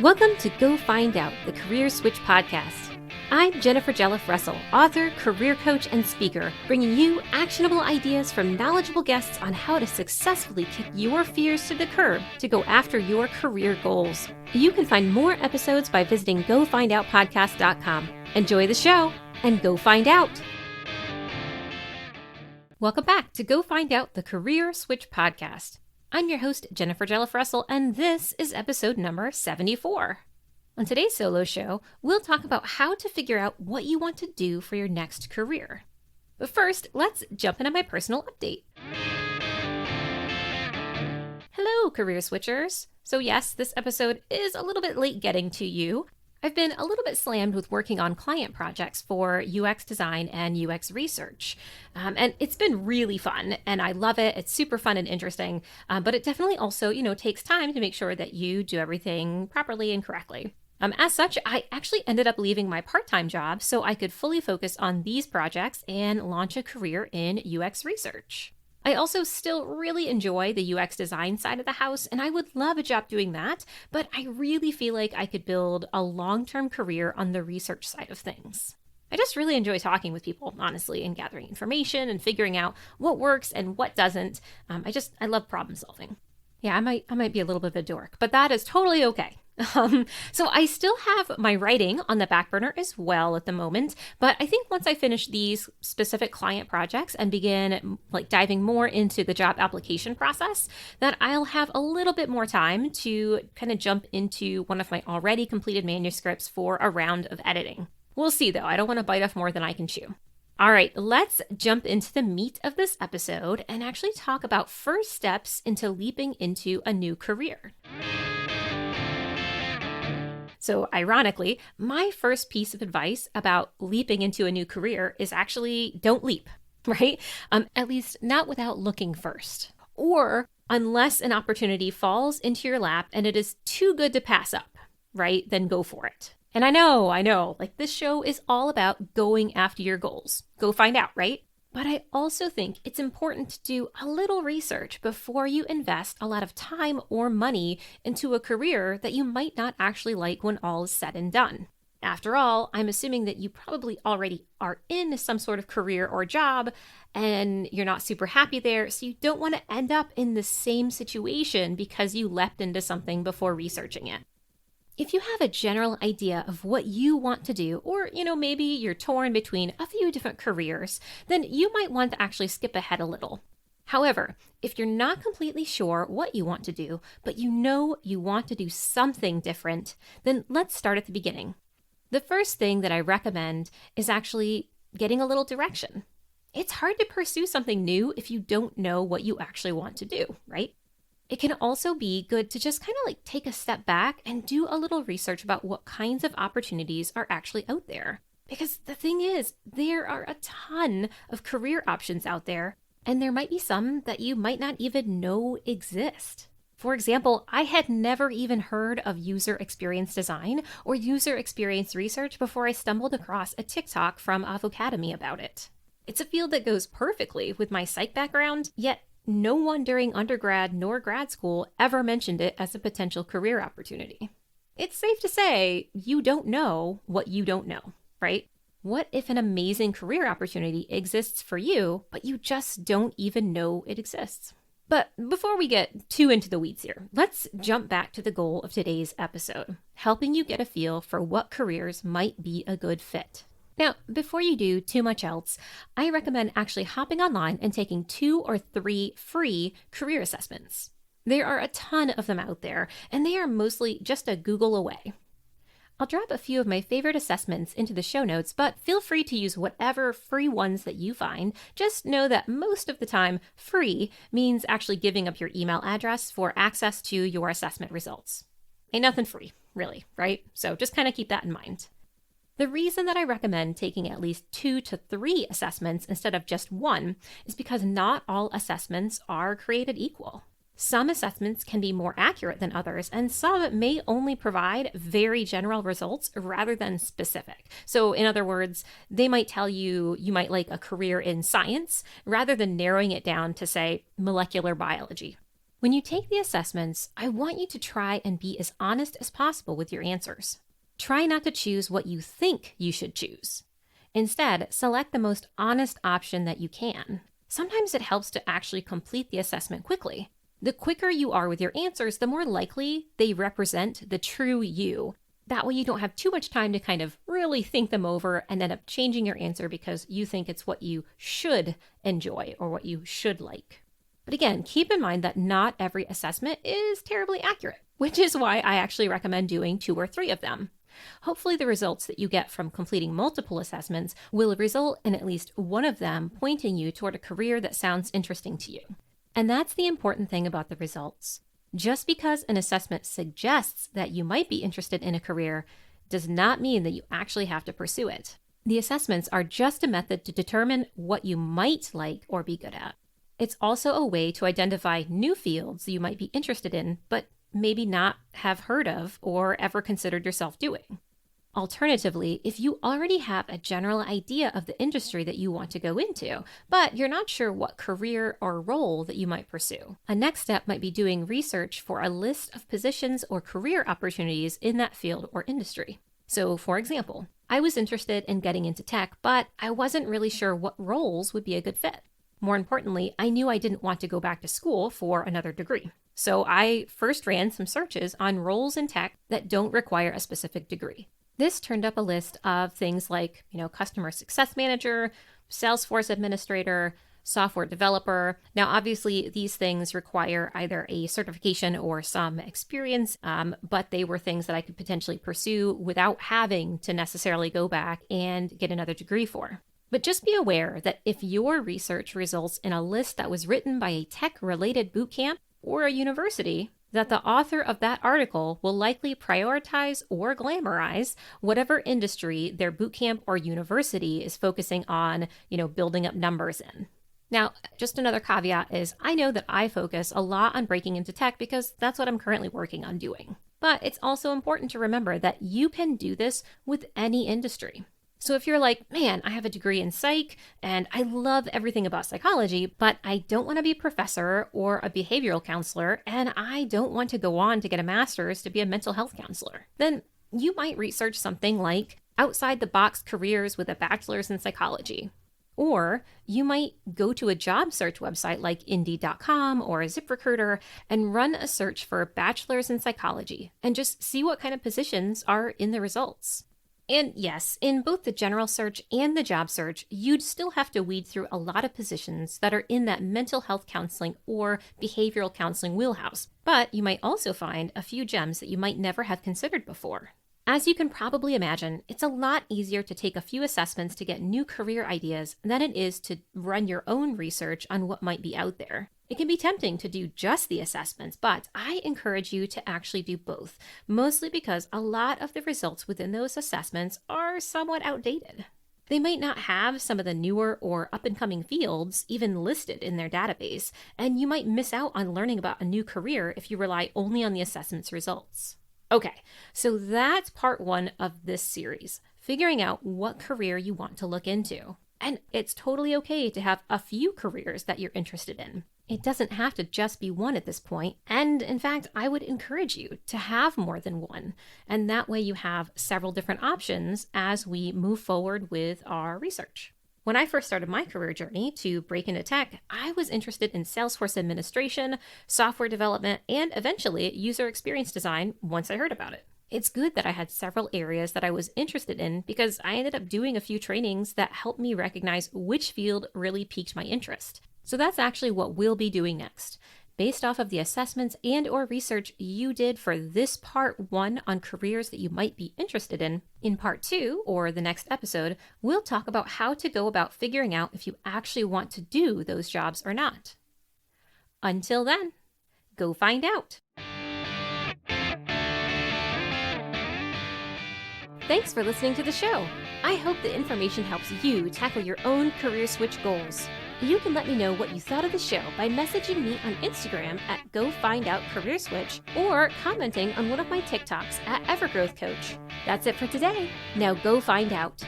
Welcome to Go Find Out, the Career Switch podcast. I'm Jennifer Russell, author, career coach, and speaker, bringing you actionable ideas from knowledgeable guests on how to successfully kick your fears to the curb to go after your career goals. You can find more episodes by visiting GoFindOutPodcast.com. Enjoy the show and go find out. Welcome back to Go Find Out, the Career Switch podcast. I'm your host, Jennifer Russell, and this is episode number 74. On today's solo show, we'll talk about how to figure out what you want to do for your next career. But first, let's jump into my personal update. Hello, career switchers. So yes, this episode is a little bit late getting to you. I've been a little bit slammed with working on client projects for UX design and UX research. And it's been really fun and I love it. It's super fun and interesting, but it definitely also, takes time to make sure that you do everything properly and correctly. As such, I actually ended up leaving my part-time job so I could fully focus on these projects and launch a career in UX research. I also still really enjoy the UX design side of the house, and I would love a job doing that, but I really feel like I could build a long-term career on the research side of things. I just really enjoy talking with people, honestly, and gathering information and figuring out what works and what doesn't. I love problem solving. Yeah, I might be a little bit of a dork, but that is totally okay. So I still have my writing on the back burner as well at the moment, but I think once I finish these specific client projects and begin diving more into the job application process, that I'll have a little bit more time to kind of jump into one of my already completed manuscripts for a round of editing. We'll see though, I don't want to bite off more than I can chew. All right, let's jump into the meat of this episode and actually talk about first steps into leaping into a new career. So ironically, my first piece of advice about leaping into a new career is actually don't leap, right? At least not without looking first. Or unless an opportunity falls into your lap and it is too good to pass up, right? Then go for it. And I know, this show is all about going after your goals. Go find out, right? But I also think it's important to do a little research before you invest a lot of time or money into a career that you might not actually like when all is said and done. After all, I'm assuming that you probably already are in some sort of career or job and you're not super happy there, so you don't want to end up in the same situation because you leapt into something before researching it. If you have a general idea of what you want to do, or, maybe you're torn between a few different careers, then you might want to actually skip ahead a little. However, if you're not completely sure what you want to do, but you know you want to do something different, then let's start at the beginning. The first thing that I recommend is actually getting a little direction. It's hard to pursue something new if you don't know what you actually want to do, right? It can also be good to just kind of take a step back and do a little research about what kinds of opportunities are actually out there. Because the thing is, there are a ton of career options out there, and there might be some that you might not even know exist. For example, I had never even heard of user experience design or user experience research before I stumbled across a TikTok from Avocademy about it. It's a field that goes perfectly with my psych background, yet no one during undergrad nor grad school ever mentioned it as a potential career opportunity. It's safe to say you don't know what you don't know, right? What if an amazing career opportunity exists for you, but you just don't even know it exists? But before we get too into the weeds here, let's jump back to the goal of today's episode, helping you get a feel for what careers might be a good fit. Now, before you do too much else, I recommend actually hopping online and taking 2 or 3 free career assessments. There are a ton of them out there, and they are mostly just a Google away. I'll drop a few of my favorite assessments into the show notes, but feel free to use whatever free ones that you find. Just know that most of the time, free means actually giving up your email address for access to your assessment results. Ain't nothing free, really, right? So just kind of keep that in mind. The reason that I recommend taking at least 2 to 3 assessments instead of just 1 is because not all assessments are created equal. Some assessments can be more accurate than others, and some may only provide very general results rather than specific. So in other words, they might tell you you might like a career in science rather than narrowing it down to, say, molecular biology. When you take the assessments, I want you to try and be as honest as possible with your answers. Try not to choose what you think you should choose. Instead, select the most honest option that you can. Sometimes it helps to actually complete the assessment quickly. The quicker you are with your answers, the more likely they represent the true you. That way you don't have too much time to kind of really think them over and end up changing your answer because you think it's what you should enjoy or what you should like. But again, keep in mind that not every assessment is terribly accurate, which is why I actually recommend doing 2 or 3 of them. Hopefully the results that you get from completing multiple assessments will result in at least one of them pointing you toward a career that sounds interesting to you. And that's the important thing about the results. Just because an assessment suggests that you might be interested in a career does not mean that you actually have to pursue it. The assessments are just a method to determine what you might like or be good at. It's also a way to identify new fields you might be interested in, but maybe not have heard of or ever considered yourself doing. Alternatively, if you already have a general idea of the industry that you want to go into, but you're not sure what career or role that you might pursue, a next step might be doing research for a list of positions or career opportunities in that field or industry. So, for example, I was interested in getting into tech, but I wasn't really sure what roles would be a good fit. More importantly, I knew I didn't want to go back to school for another degree. So I first ran some searches on roles in tech that don't require a specific degree. This turned up a list of things like, customer success manager, Salesforce administrator, software developer. Now, obviously, these things require either a certification or some experience, but they were things that I could potentially pursue without having to necessarily go back and get another degree for. But just be aware that if your research results in a list that was written by a tech-related bootcamp or a university, that the author of that article will likely prioritize or glamorize whatever industry their bootcamp or university is focusing on, building up numbers in. Now, just another caveat is I know that I focus a lot on breaking into tech because that's what I'm currently working on doing. But it's also important to remember that you can do this with any industry. So if you're like, man, I have a degree in psych and I love everything about psychology, but I don't want to be a professor or a behavioral counselor, and I don't want to go on to get a master's to be a mental health counselor, then you might research something like outside the box careers with a bachelor's in psychology. Or you might go to a job search website like Indeed.com or ZipRecruiter and run a search for bachelor's in psychology and just see what kind of positions are in the results. And yes, in both the general search and the job search, you'd still have to weed through a lot of positions that are in that mental health counseling or behavioral counseling wheelhouse. But you might also find a few gems that you might never have considered before. As you can probably imagine, it's a lot easier to take a few assessments to get new career ideas than it is to run your own research on what might be out there. It can be tempting to do just the assessments, but I encourage you to actually do both, mostly because a lot of the results within those assessments are somewhat outdated. They might not have some of the newer or up-and-coming fields even listed in their database, and you might miss out on learning about a new career if you rely only on the assessment's results. Okay, so that's part 1 of this series, figuring out what career you want to look into. And it's totally okay to have a few careers that you're interested in. It doesn't have to just be one at this point. And in fact, I would encourage you to have more than one. And that way you have several different options as we move forward with our research. When I first started my career journey to break into tech, I was interested in Salesforce administration, software development, and eventually user experience design once I heard about it. It's good that I had several areas that I was interested in because I ended up doing a few trainings that helped me recognize which field really piqued my interest. So that's actually what we'll be doing next. Based off of the assessments and or research you did for this part 1 on careers that you might be interested in part 2, or the next episode, we'll talk about how to go about figuring out if you actually want to do those jobs or not. Until then, go find out. Thanks for listening to the show. I hope the information helps you tackle your own career switch goals. You can let me know what you thought of the show by messaging me on Instagram at GoFindOutCareerSwitch or commenting on one of my TikToks at EvergrowthCoach. That's it for today. Now go find out.